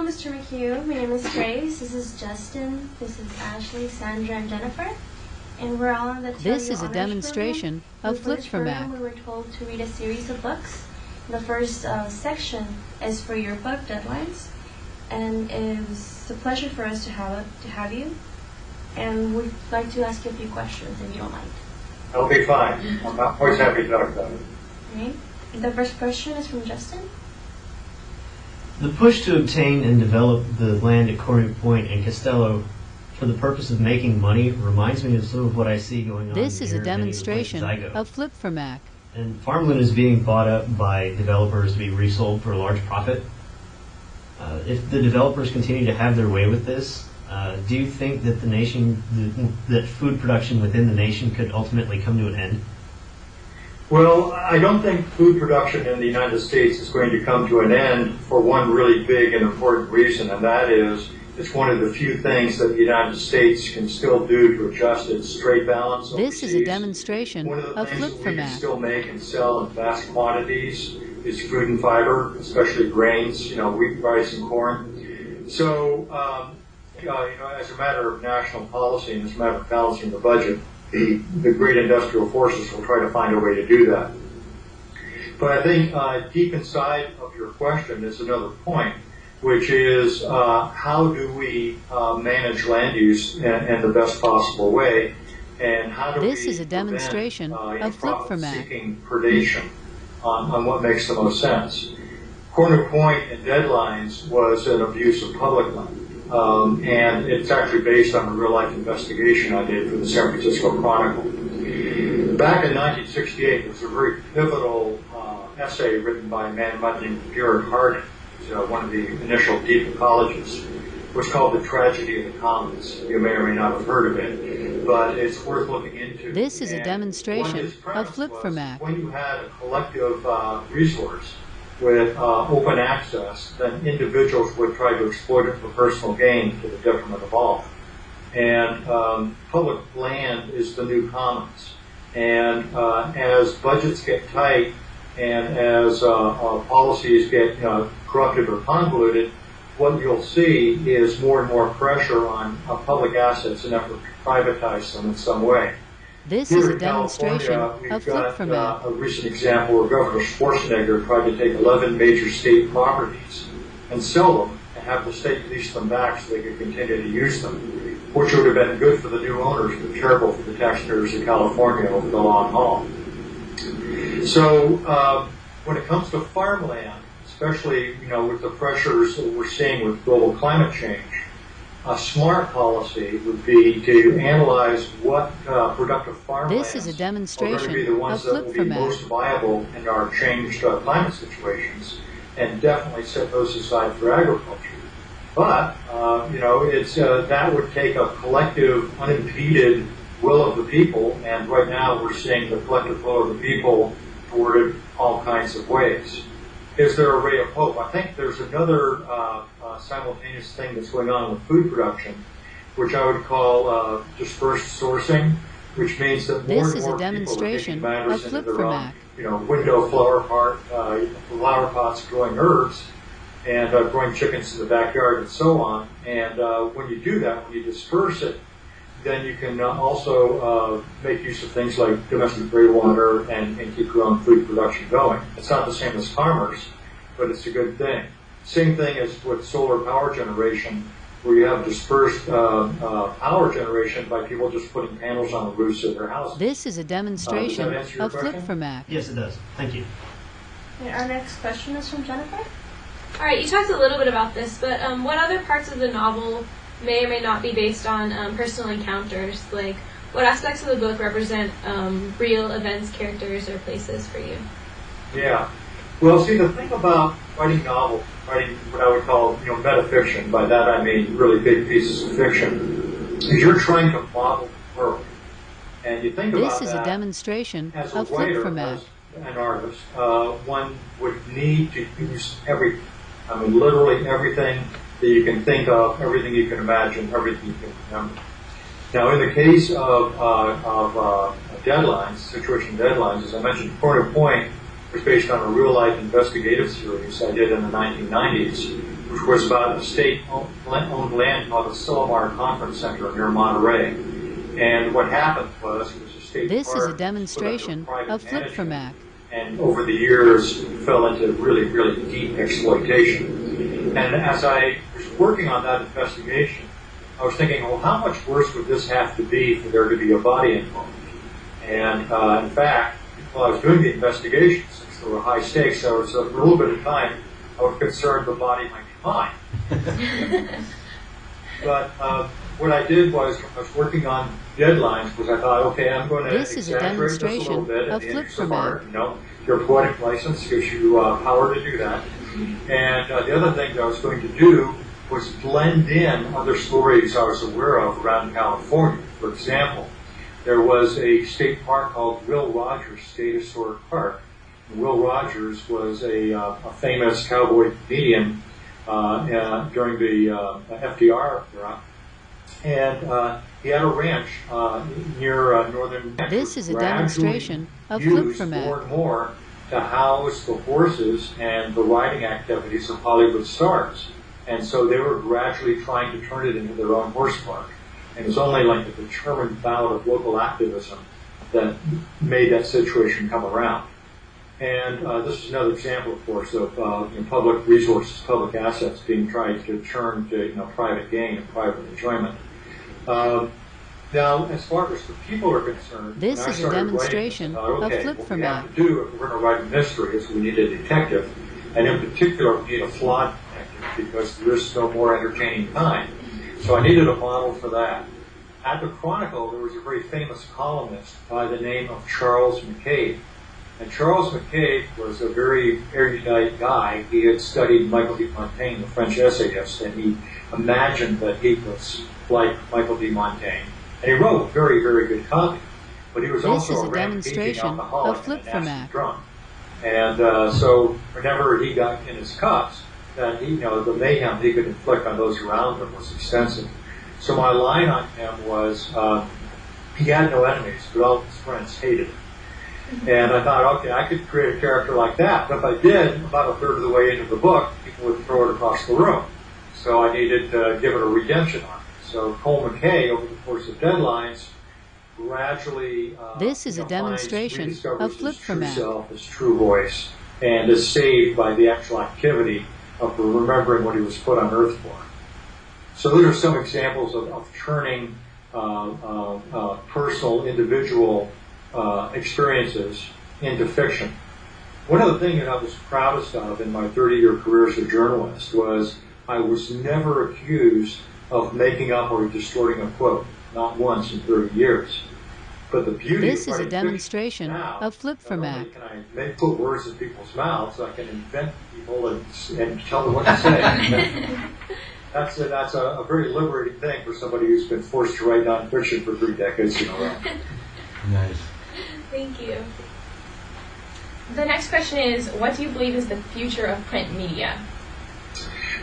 Hello, Mr. McHugh. My name is Grace. This is Justin. This is Ashley, Sandra, and Jennifer. And we're all on the This is a demonstration of Flip for Mac. We were told to read a series of books. The first section is for your book deadlines. And it was a pleasure for us to have you. And we'd like to ask you a few questions, if you don't mind. That'll be fine. I'm always happy to talk about it. Okay. The first question is from Justin. The push to obtain and develop the land at Corning Point and Costello for the purpose of making money reminds me of some of what I see going on. This is a demonstration of Flip for Mac. And farmland is being bought up by developers to be resold for a large profit. If the developers continue to have their way with this, do you think that that food production within the nation could ultimately come to an end? Well, I don't think food production in the United States is going to come to an end for one really big and important reason, and that is it's one of the few things that the United States can still do to adjust its trade balance overseas. This is a demonstration of Flip for Mac. One of the things that we can still make and sell in vast quantities is food and fiber, especially grains, wheat, rice, and corn. So, as a matter of national policy and as a matter of balancing the budget, the great industrial forces will try to find a way to do that. But I think deep inside of your question is another point, which is how do we manage land use in the best possible way, and how do this we is a demonstration of Flip for Mac. Seeking predation on what makes the most sense. Corner Point and Deadlines was an abuse of public land. And it's actually based on a real-life investigation I did for the San Francisco Chronicle. Back in 1968, there was a very pivotal essay written by a man named Garrett Hardin, who's one of the initial deep ecologists. It was called The Tragedy of the Commons. You may or may not have heard of it, but it's worth looking into. This is a demonstration of Flip for Mac. When you had a collective resource with open access, then individuals would try to exploit it for personal gain to the detriment of all. And public land is the new commons. And as budgets get tight and as policies get corrupted or convoluted, what you'll see is more and more pressure on public assets in an effort to privatize them in some way. This is a demonstration of Flip for Mac. A recent example where Governor Schwarzenegger tried to take 11 major state properties and sell them and have the state lease them back so they could continue to use them, which would have been good for the new owners but terrible for the taxpayers of California over the long haul. So when it comes to farmland, especially with the pressures that we're seeing with global climate change, a smart policy would be to analyze what productive farmlands this is a demonstration are going to be the ones that will be most viable in our changed climate situations, and definitely set those aside for agriculture. But that would take a collective, unimpeded will of the people, and right now we're seeing the collective will of the people thwarted all kinds of ways. Is there a ray of hope? I think there's another simultaneous thing that's going on with food production, which I would call dispersed sourcing, which means that more and more people are taking matters into their own, window flower pots growing herbs, and growing chickens in the backyard and so on. And when you do that, when you disperse it, then you can also make use of things like domestic gray water and keep your own food production going. It's not the same as farmers, but it's a good thing. Same thing as with solar power generation, where you have dispersed power generation by people just putting panels on the roofs of their houses. This is a demonstration of Flip for Mac. Yes, it does. Thank you. Okay, our next question is from Jennifer. All right, you talked a little bit about this, but what other parts of the novel may or may not be based on personal encounters? Like, what aspects of the book represent real events, characters, or places for you? Yeah. Well, see, the thing about writing novels, writing what I would call, metafiction, by that I mean really big pieces of fiction, is you're trying to model the world. And you think about this is a demonstration as of a writer, Flip for Mac. as an artist, one would need to use literally everything that you can think of, everything you can imagine, everything you can remember. Now, in the case of deadlines, situation deadlines, as I mentioned, Corner Point was based on a real-life investigative series I did in the 1990s which was about a state-owned land called the Silomar Conference Center near Monterey. And what happened was it was a state This park is a demonstration of Flip for Mac. and over the years fell into really, really deep exploitation. And as I was working on that investigation, I was thinking, well, how much worse would this have to be for there to be a body involved? And in fact, while I was doing the investigation, since there were high stakes, there was a little bit of time I was concerned the body might be mine. But what I did was, I was working on deadlines because I thought, okay, I'm going to exaggerate this a little bit at the interest of art. You know, your poetic license gives you power to do that. And the other thing that I was going to do was blend in other stories I was aware of around California. For example, there was a state park called Will Rogers State Historic Park. And Will Rogers was a famous cowboy comedian during the FDR era. And he had a ranch near northern Texas. This is a demonstration of Flip for Mac. More and more to house the horses and the riding activities of Hollywood stars. And so they were gradually trying to turn it into their own horse park. And it was only like a determined bout of local activism that made that situation come around. And this is another example, of course, of public resources, public assets being tried to turn to private gain and private enjoyment. Now, as far as the people are concerned, this is a demonstration of Flip for Mac. What we have to do if we're going to write a mystery is we need a detective, and in particular, we need a flawed detective because there is no more entertaining kind. So I needed a model for that. At the Chronicle, there was a very famous columnist by the name of Charles McHugh. And Charles McHugh was a very erudite guy. He had studied Michael de Montaigne, the French essayist, and he imagined that he was like Michael de Montaigne. And he wrote very, very good copy. But he was also a demonstration alcoholic of Flip and for an Mac. drunk. And so whenever he got in his cups, that the mayhem he could inflict on those around him was extensive. So my line on him was, he had no enemies, but all his friends hated him. And I thought, okay, I could create a character like that. But if I did, about a third of the way into the book, people would throw it across the room. So I needed to give it a redemption arc. So Cole McKay, over the course of deadlines, gradually this is a demonstration of Flip for Mac. His true voice, and is saved by the actual activity of remembering what he was put on earth for. So those are some examples of turning personal, individual experiences into fiction. One of the things that I was proudest of in my 30-year career as a journalist was I was never accused of making up or distorting a quote, not once in 30 years. But the beauty this of is a demonstration now, of Flip for Mac. Can I put words in people's mouths, I can invent people and tell them what to say. That's a very liberating thing for somebody who's been forced to write nonfiction for 3 decades in a row. Nice. Thank you. The next question is, what do you believe is the future of print media?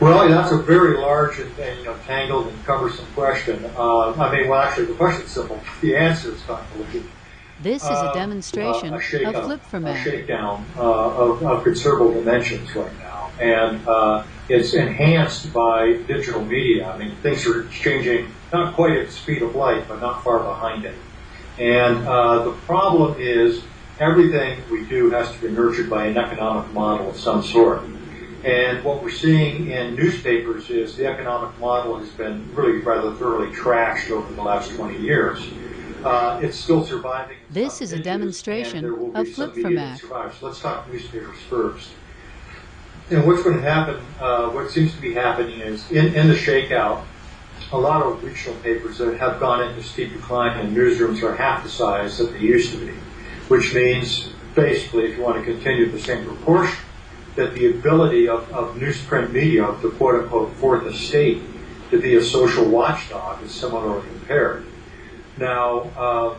Well, that's a very large and tangled and cumbersome question. Actually, the question's simple. The answer is convoluted. This is a demonstration of Flip for Mac. A shakedown of considerable dimensions right now. And it's enhanced by digital media. I mean, things are changing not quite at the speed of light, but not far behind it. And the problem is everything we do has to be nurtured by an economic model of some sort. And what we're seeing in newspapers is the economic model has been really rather thoroughly trashed over the last 20 years. It's still surviving. This is a demonstration of Flip for Mac. So let's talk newspapers first. And what's going to happen, what seems to be happening is in the shakeout, a lot of regional papers that have gone into steep decline and newsrooms are half the size that they used to be, which means basically if you want to continue the same proportion, that the ability of newsprint media, of the quote-unquote fourth estate, to be a social watchdog is similarly impaired. Now,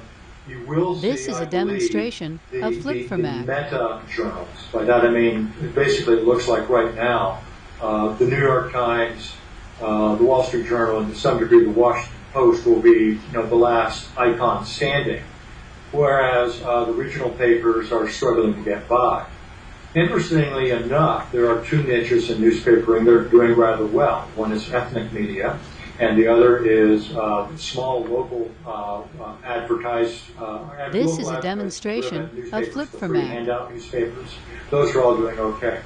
you will see, this is a demonstration of Flip for Mac. Meta journals. By that I mean, basically it looks like right now, the New York Times, the Wall Street Journal, and to some degree the Washington Post will be the last icon standing, whereas the regional papers are struggling to get by. Interestingly enough, there are two niches in newspapering that are doing rather well. One is ethnic media, and the other is small local advertised. This is a demonstration of Flip for Mac. Handout newspapers. Those are all doing okay.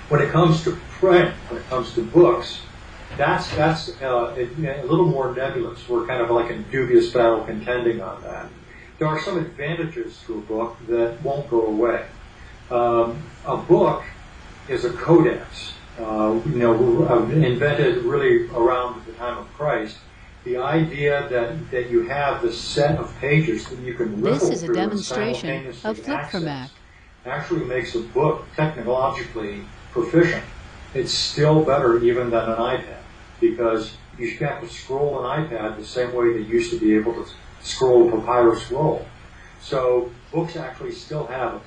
When it comes to print, when it comes to books, that's a little more nebulous. We're kind of like in dubious battle contending on that. There are some advantages to a book that won't go away. A book is a codex. Invented really around the time of Christ. The idea that you have this set of pages that you can riffle This is a through and demonstration of simultaneously Flip for Mac. access actually makes a book technologically proficient. It's still better even than an iPad because you have to scroll an iPad the same way they used to be able to scroll a papyrus roll. So books actually still have a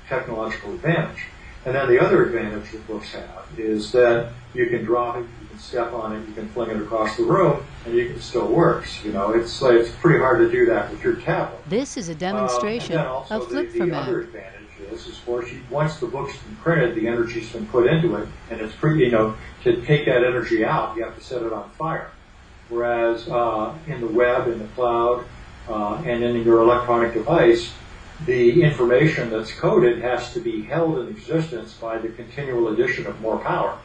technological advantage. And then the other advantage that books have is that you can drop it, you can step on it, you can fling it across the room, and it still works. It's pretty hard to do that with your tablet. This is a demonstration of Flip for the Mac. other advantage is, of course, once the book's been printed, the energy's been put into it, and it's pretty, to take that energy out, you have to set it on fire. Whereas in the web, in the cloud, and in your electronic device, the information that's coded has to be held in existence by the continual addition of more power.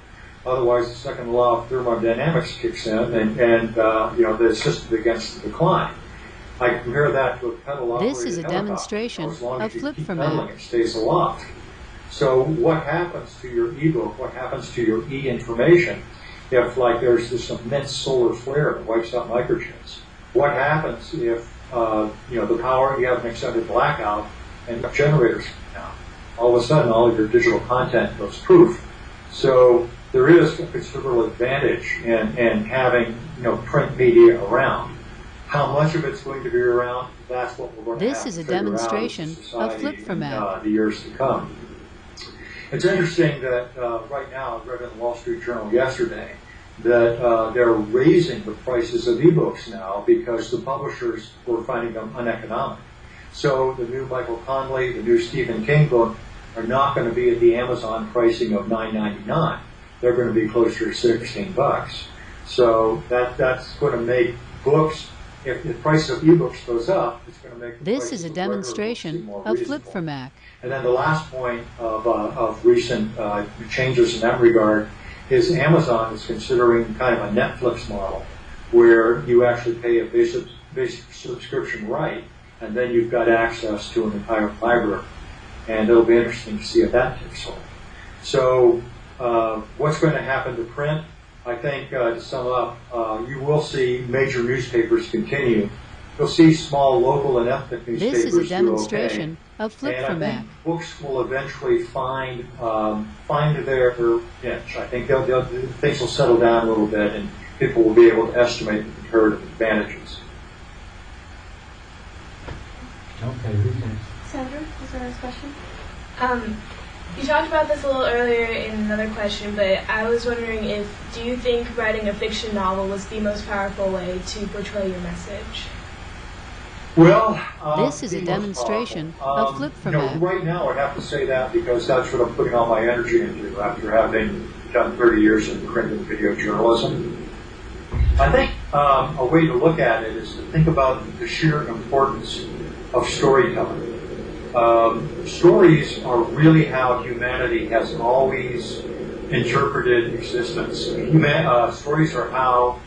Otherwise, the second law of thermodynamics kicks in, and the system begins to decline. I compare that to a pedal operated This is a demonstration of Flip for Mac. It stays aloft. So what happens to your ebook? What happens to your e-information if, there's this immense solar flare that wipes out microchips? What happens if the power, you have an extended blackout and the generators come down? All of a sudden, all of your digital content goes poof. So there is a considerable advantage in having print media around. How much of it's going to be around, that's what we're going to have This is to a figure out as demonstration of Flip for Mac. the years to come. It's interesting that right now, I read in the Wall Street Journal yesterday, that they're raising the prices of ebooks now because the publishers were finding them uneconomic. So the new Michael Conley, the new Stephen King book are not going to be at the Amazon pricing of $9.99. They're going to be closer to $16. So that's going to make books, if the price of ebooks goes up, it's going to make the This prices is a of regular books demonstration seem more of Flip reasonable. for Mac. And then the last point of recent changes in that regard is Amazon is considering kind of a Netflix model where you actually pay a basic subscription right, and then you've got access to an entire library. And it'll be interesting to see if that takes hold. So what's going to happen to print? I think, to sum up, you will see major newspapers continue. You'll see small local and ethnic newspapers This is a do demonstration okay. of Flip And for I Mac. think books will eventually find their niche. I think things will settle down a little bit, and people will be able to estimate the comparative advantages. Okay, who's next? Sandra, is there a next question? You talked about this a little earlier in another question, but I was wondering do you think writing a fiction novel was the most powerful way to portray your message? Well, This is a the most demonstration powerful. of Flip for Mac. Right now, I have to say that because that's what I'm putting all my energy into after having done 30 years in print and video journalism. I think a way to look at it is to think about the sheer importance of storytelling. Stories are really how humanity has always interpreted existence. Stories are how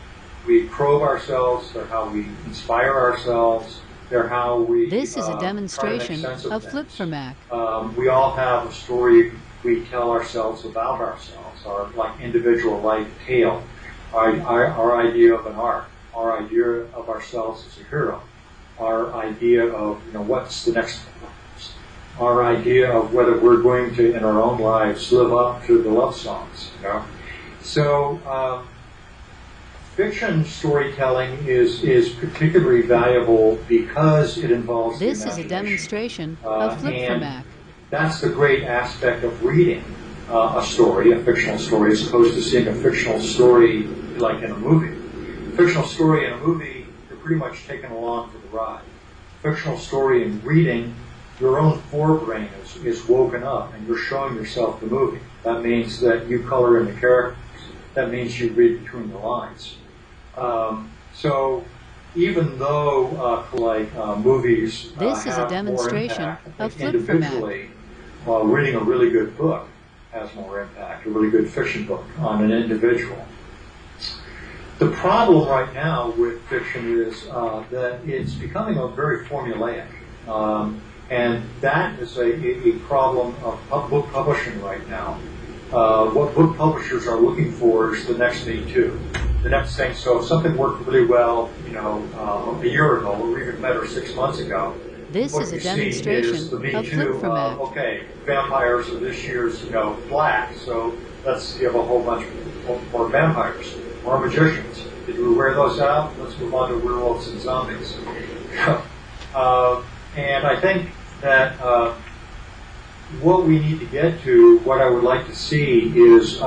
we probe ourselves, they're how we inspire ourselves, they're how we This is a try to make demonstration sense of things. Flip for Mac. We all have a story we tell ourselves about ourselves, our individual life tale, our idea of an arc, our idea of ourselves as a hero, our idea of what's the next step, our idea of whether we're going to in our own lives live up to the love songs. So fiction storytelling is particularly valuable because it involves the This is a imagination. demonstration of Flip for And Mac. that's the great aspect of reading a story, a fictional story, as opposed to seeing a fictional story like in a movie. A fictional story in a movie, you're pretty much taken along for the ride. A fictional story in reading, your own forebrain is woken up and you're showing yourself the movie. That means that you color in the characters. That means you read between the lines. So even though movies This is a have demonstration more impact, I of think flip format. individually, reading a really good book has more impact, a really good fiction book on an individual. The problem right now with fiction is that it's becoming very formulaic. And that is a problem of book publishing right now. What book publishers are looking for is the next Me Too, the next thing. So if something worked really well, a year ago, or even better, 6 months ago, This what is a you see demonstration is the Me of Too. flip format. Okay, vampires are this year's, black, so let's give a whole bunch more vampires, more magicians. Did we wear those out? Let's move on to werewolves and zombies. And I think that what we need to get to, what I would like to see, is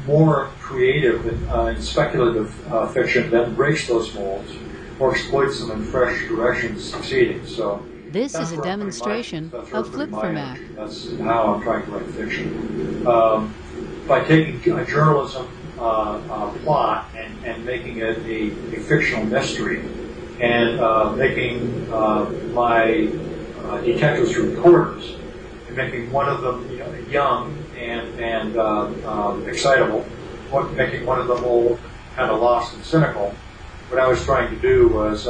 more creative and speculative fiction that breaks those molds or exploits them in fresh directions, succeeding. So This is a demonstration of flip format. That's how I'm trying to write fiction. By taking a journalism plot and making it a fictional mystery, and making my detectives reporters, and making one of them young and excitable, making one of them old, kind of lost and cynical. What I was trying to do was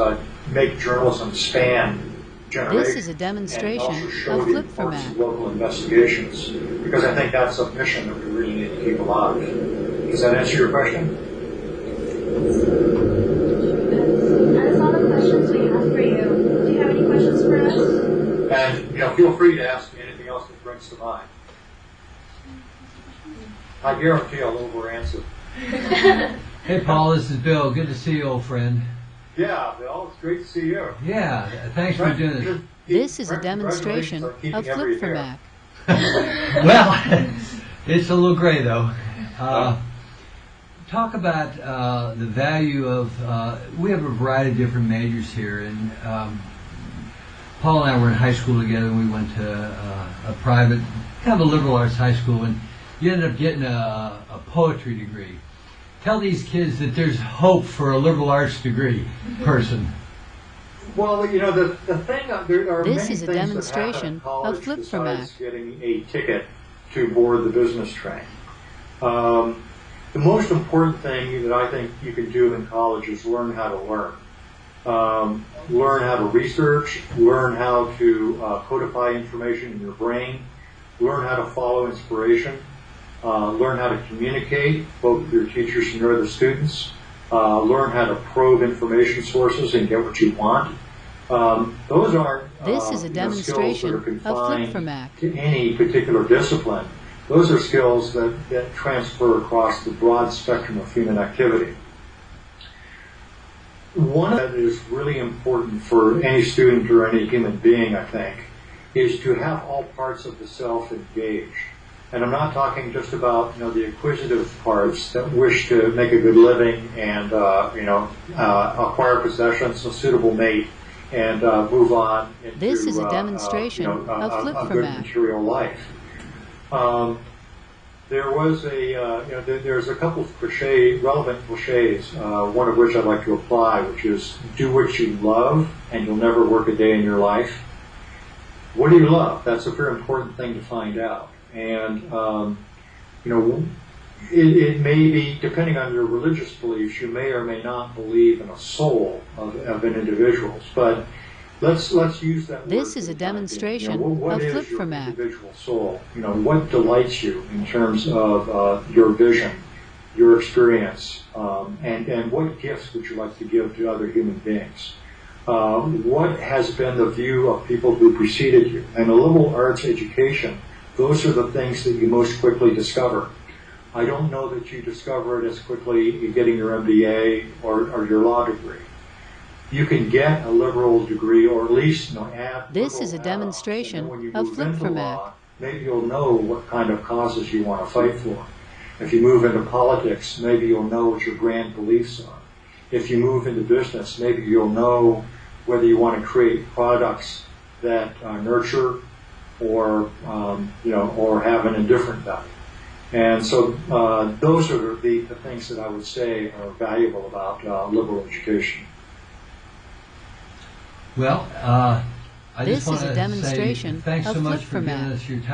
make journalism span generations. This is a demonstration and also show of the flip importance format. of local investigations, because I think that's a mission that we really need to keep alive. Does that answer your question? That's all the questions we have for you. Do you have any questions for us? And feel free to ask me anything else that brings to mind. I guarantee I'll over-answer. Hey, Paul, this is Bill. Good to see you, old friend. Yeah, Bill, it's great to see you. Yeah, thanks for doing this. This is a demonstration of flip format. Well, it's a little gray, though. Talk about the value of, we have a variety of different majors here, and Paul and I were in high school together, and we went to a private, kind of a liberal arts high school, and you ended up getting a poetry degree. Tell these kids that there's hope for a liberal arts degree person. Well, the thing, there are This many is a things demonstration that happen in college of flip besides format. getting a ticket to board the business train. The most important thing that I think you can do in college is learn how to learn. Learn how to research, learn how to codify information in your brain, learn how to follow inspiration, learn how to communicate, both with your teachers and your other students, learn how to probe information sources and get what you want. Those aren't This is a demonstration skills that are of flip confined format. to any particular discipline. Those are skills that transfer across the broad spectrum of human activity. One that is really important for any student or any human being, I think, is to have all parts of the self engaged. And I'm not talking just about the acquisitive parts that wish to make a good living and acquire possessions, a suitable mate, and move on into This is a demonstration of flip a good format. material life. There was there's a couple of relevant cliches, one of which I'd like to apply, which is do what you love and you'll never work a day in your life. What do you love? That's a very important thing to find out. And, it may be, depending on your religious beliefs, you may or may not believe in a soul of an individual's, but let's use that word. This is for a the time being. demonstration What of is flip your format. individual soul? What delights you in terms of your vision, your experience, and what gifts would you like to give to other human beings? What has been the view of people who preceded you? And a liberal arts education, those are the things that you most quickly discover. I don't know that you discover it as quickly in getting your MBA or your law degree. You can get a liberal degree, or at least add. This is a liberal demonstration add-ons, and then when you of move flip into format. law, maybe you'll know what kind of causes you want to fight for. If you move into politics, maybe you'll know what your grand beliefs are. If you move into business, maybe you'll know whether you want to create products that nurture or or have an indifferent value. And so those are the things that I would say are valuable about liberal education. Well, I This just want is a to demonstration say thanks of so much Flip for for giving Math. us your time.